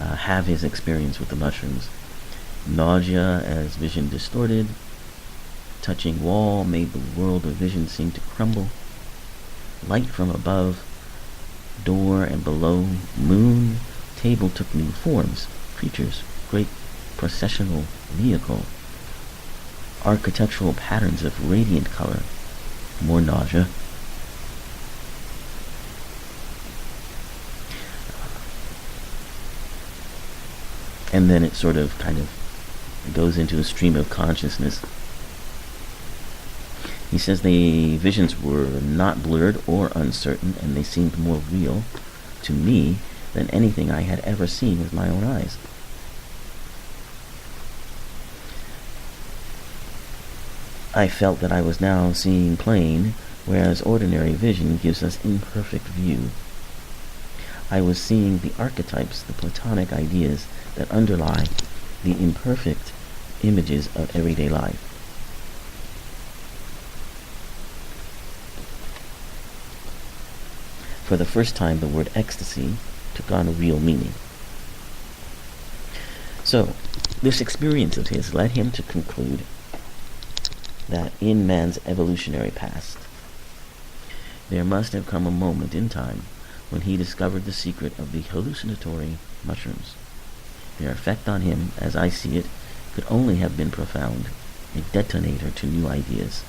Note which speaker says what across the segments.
Speaker 1: have his experience with the mushrooms. Nausea as vision distorted. Touching wall made the world of vision seem to crumble. Light from above, door and below, moon, table took new forms. Creatures, great processional vehicle. Architectural patterns of radiant color. More nausea. And then it sort of kind of goes into a stream of consciousness. He says the visions were not blurred or uncertain, and they seemed more real to me than anything I had ever seen with my own eyes. I felt that I was now seeing plain, whereas ordinary vision gives us imperfect view. I was seeing the archetypes, the Platonic ideas that underlie the imperfect images of everyday life. For the first time, the word ecstasy took on a real meaning. So, this experience of his led him to conclude that in man's evolutionary past, there must have come a moment in time when he discovered the secret of the hallucinatory mushrooms. Their effect on him, as I see it, could only have been profound, a detonator to new ideas.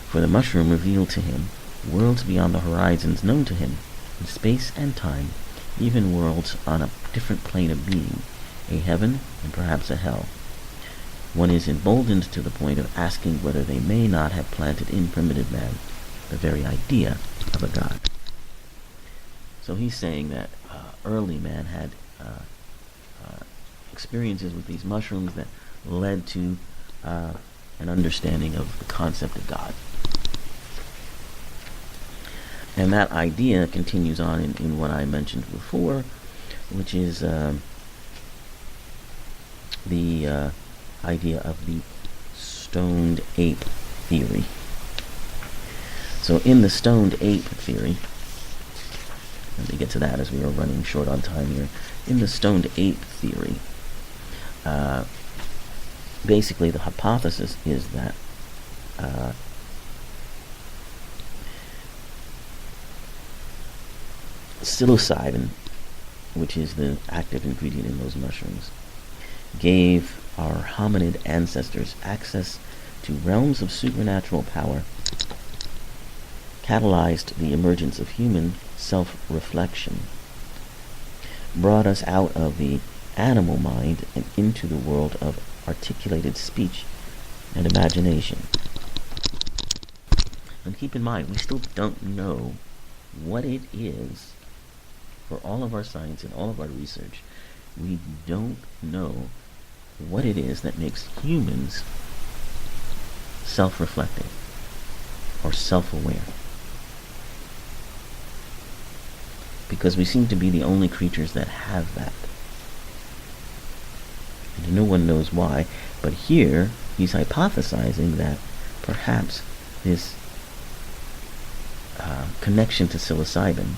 Speaker 1: For the mushroom revealed to him worlds beyond the horizons known to him, in space and time, even worlds on a different plane of being, a heaven and perhaps a hell. One is emboldened to the point of asking whether they may not have planted in primitive man the very idea of a god. So he's saying that early man had experiences with these mushrooms that led to an understanding of the concept of God. And that idea continues on in what I mentioned before, which is the idea of the stoned ape theory. So in the stoned ape theory, let me get to that as we are running short on time here. In the stoned ape theory, basically the hypothesis is that psilocybin, which is the active ingredient in those mushrooms, gave our hominid ancestors access to realms of supernatural power, catalyzed the emergence of human self-reflection, brought us out of the animal mind and into the world of articulated speech and imagination. And keep in mind, we still don't know what it is. For all of our science and all of our research, we don't know what it is that makes humans self-reflective or self-aware. Because we seem to be the only creatures that have that. And no one knows why, but here he's hypothesizing that perhaps this connection to psilocybin,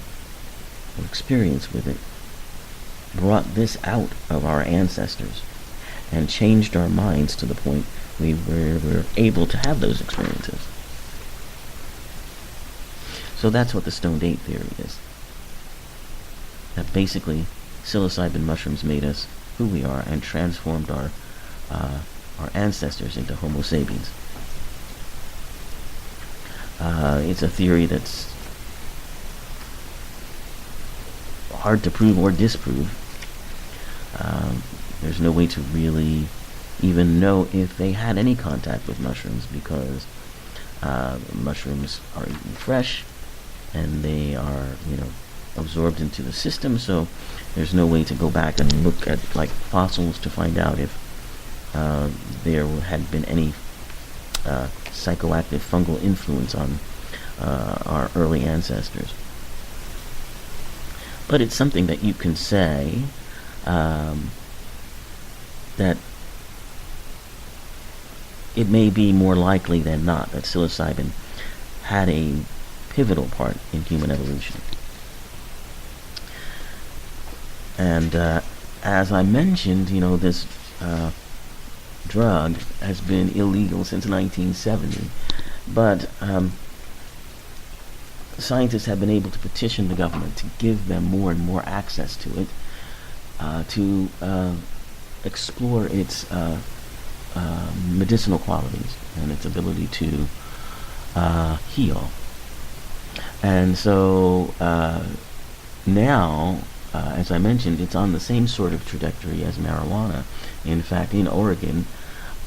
Speaker 1: or experience with it, brought this out of our ancestors and changed our minds to the point we were able to have those experiences. So that's what the stoned ape theory is. That basically psilocybin mushrooms made us who we are and transformed our ancestors into Homo sapiens. It's a theory that's hard to prove or disprove. There's no way to really even know if they had any contact with mushrooms, because mushrooms are eaten fresh and they are, absorbed into the system, so there's no way to go back and look at like fossils to find out if there had been any psychoactive fungal influence on our early ancestors. But it's something that you can say that it may be more likely than not that psilocybin had a pivotal part in human evolution. And as I mentioned, this drug has been illegal since 1970, but scientists have been able to petition the government to give them more and more access to it, to explore its medicinal qualities and its ability to heal. And so now, as I mentioned, it's on the same sort of trajectory as marijuana. In fact, in Oregon,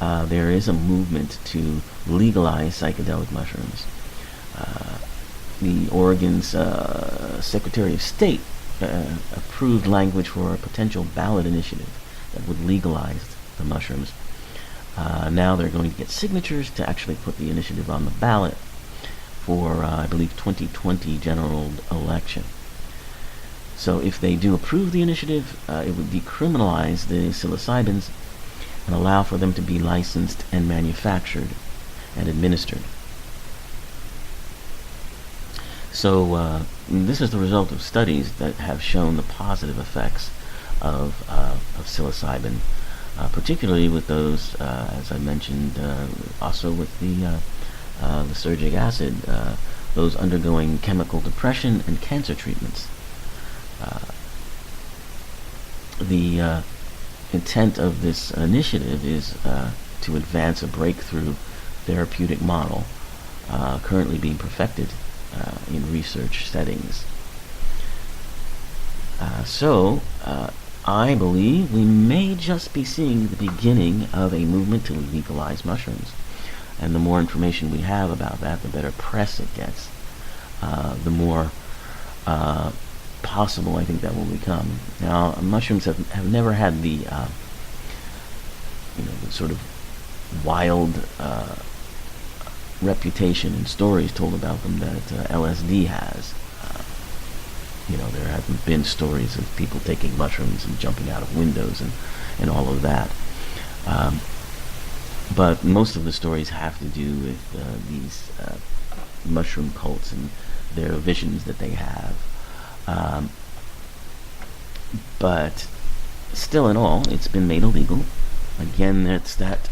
Speaker 1: there is a movement to legalize psychedelic mushrooms. The Oregon's Secretary of State approved language for a potential ballot initiative that would legalize the mushrooms. Now they're going to get signatures to actually put the initiative on the ballot for, I believe, 2020 general election. So if they do approve the initiative, it would decriminalize the psilocybins and allow for them to be licensed and manufactured and administered. So this is the result of studies that have shown the positive effects of psilocybin, particularly with those, as I mentioned, also with the lysergic acid, those undergoing chemical depression and cancer treatments. The intent of this initiative is to advance a breakthrough therapeutic model currently being perfected in research settings. So I believe we may just be seeing the beginning of a movement to legalize mushrooms. And the more information we have about that, the better press it gets. The more possible I think that will become. Now, mushrooms have never had the the sort of wild reputation and stories told about them that LSD has. There haven't been stories of people taking mushrooms and jumping out of windows and all of that. But most of the stories have to do with these mushroom cults and their visions that they have. But still in all, it's been made illegal. Again, it's that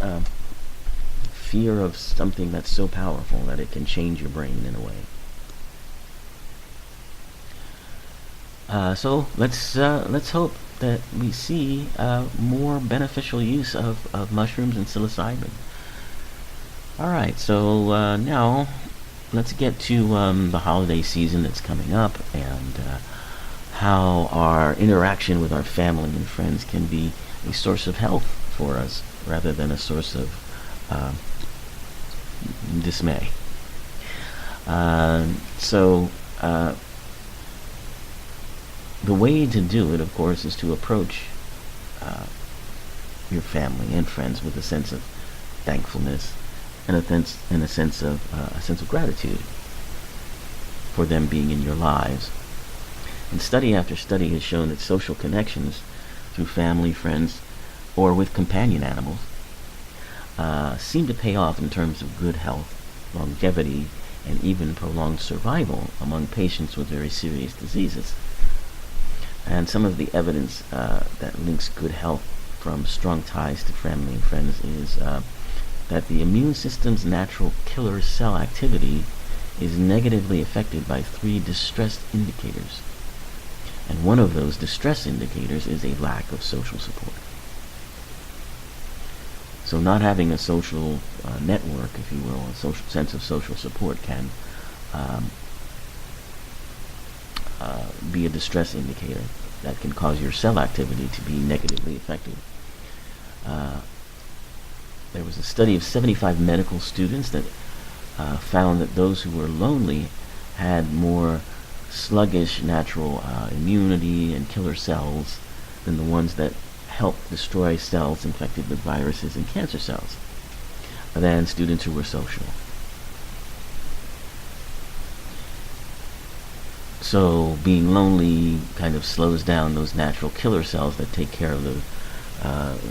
Speaker 1: fear of something that's so powerful that it can change your brain in a way. So let's hope that we see more beneficial use of mushrooms and psilocybin. Alright, so now let's get to the holiday season that's coming up, and how our interaction with our family and friends can be a source of health for us rather than a source of dismay. So the way to do it, of course, is to approach your family and friends with a sense of thankfulness and a sense of gratitude for them being in your lives. And study after study has shown that social connections through family, friends, or with companion animals seem to pay off in terms of good health, longevity, and even prolonged survival among patients with very serious diseases. And some of the evidence that links good health from strong ties to family and friends is that the immune system's natural killer cell activity is negatively affected by 3 distress indicators. And one of those distress indicators is a lack of social support. So not having a social network, if you will, a social sense of social support can be a distress indicator that can cause your cell activity to be negatively affected. There was a study of 75 medical students that found that those who were lonely had more sluggish natural immunity and killer cells than the ones that help destroy cells infected with viruses and cancer cells than students who were social. So being lonely kind of slows down those natural killer cells that take care of the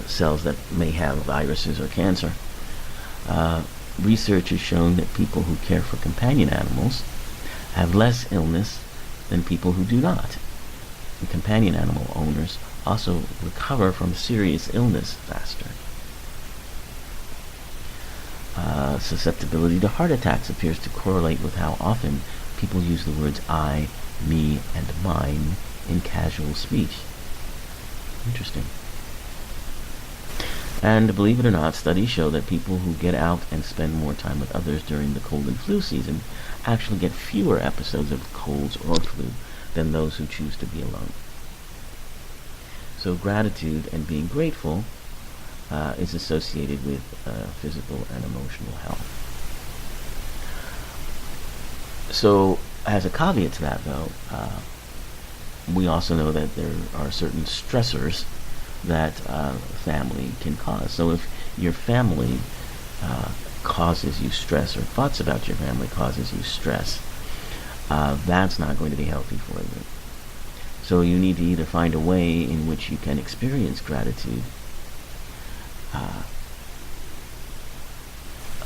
Speaker 1: cells that may have viruses or cancer. Research has shown that people who care for companion animals have less illness than people who do not. companion animal owners also recover from serious illness faster. Susceptibility to heart attacks appears to correlate with how often people use the words I, me, and mine in casual speech. Interesting. And believe it or not, studies show that people who get out and spend more time with others during the cold and flu season actually get fewer episodes of colds or flu than those who choose to be alone. So gratitude and being grateful is associated with physical and emotional health. So as a caveat to that, though, we also know that there are certain stressors that family can cause. So if your family causes you stress, or thoughts about your family causes you stress, that's not going to be healthy for you. So you need to either find a way in which you can experience gratitude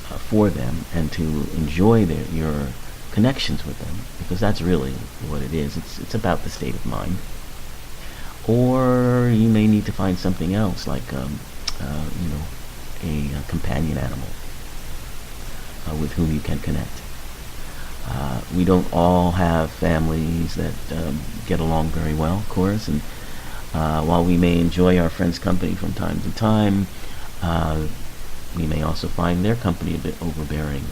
Speaker 1: for them and to enjoy your connections with them, because that's really what it is. It's about the state of mind. Or you may need to find something else, like a companion animal with whom you can connect. We don't all have families that get along very well, of course, and while we may enjoy our friends' company from time to time, we may also find their company a bit overbearing.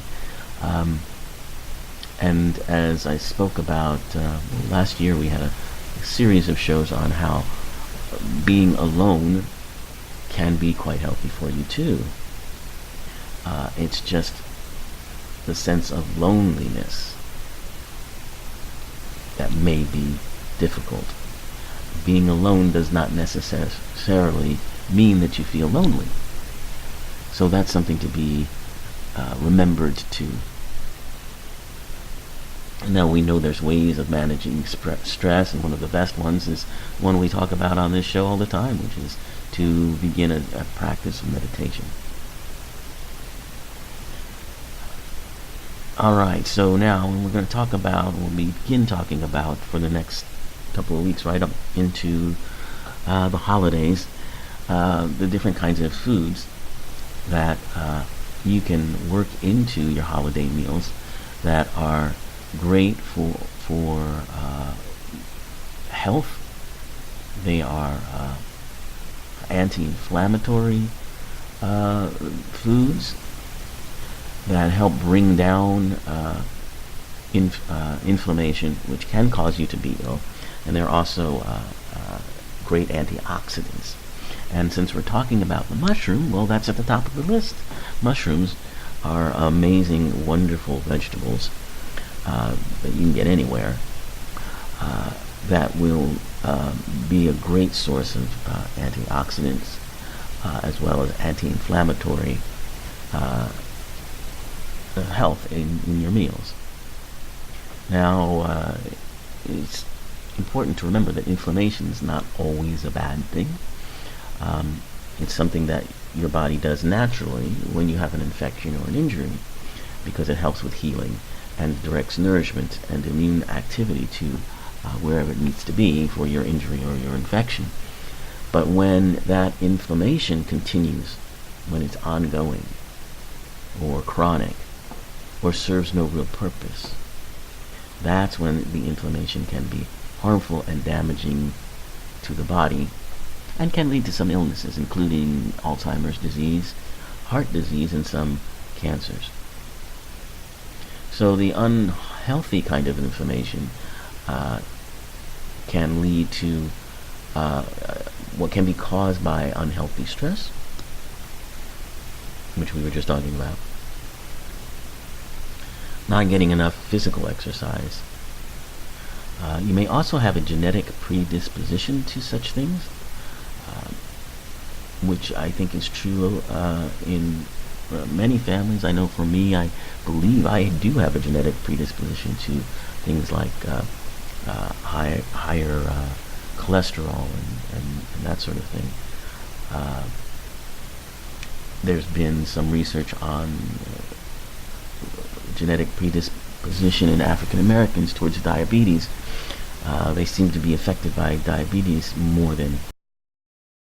Speaker 1: And as I spoke about last year, we had a series of shows on how being alone can be quite healthy for you too. It's just the sense of loneliness that may be difficult. Being alone does not necessarily mean that you feel lonely. So that's something to be remembered too. Now we know there's ways of managing stress, and one of the best ones is one we talk about on this show all the time, which is to begin a practice of meditation. Alright, so now we'll begin talking about, for the next couple of weeks, right up into the holidays, the different kinds of foods that you can work into your holiday meals that are great for health. They are anti-inflammatory foods that help bring down inflammation, which can cause you to be ill, and they're also great antioxidants. And since we're talking about the mushroom, well, that's at the top of the list. Mushrooms are amazing, wonderful vegetables that you can get anywhere that will be a great source of antioxidants as well as anti-inflammatory health in your meals. Now, it's important to remember that inflammation is not always a bad thing. It's something that your body does naturally when you have an infection or an injury, because it helps with healing and directs nourishment and immune activity to wherever it needs to be for your injury or your infection. But when that inflammation continues, when it's ongoing or chronic or serves no real purpose, that's when the inflammation can be harmful and damaging to the body and can lead to some illnesses, including Alzheimer's disease, heart disease, and some cancers. So the unhealthy kind of inflammation can lead to what can be caused by unhealthy stress, which we were just talking about, not getting enough physical exercise. You may also have a genetic predisposition to such things, which I think is true in many families. I know for me, I believe I do have a genetic predisposition to things like higher cholesterol and that sort of thing. There's been some research on genetic predisposition in African Americans towards diabetes, they seem to be affected by diabetes more than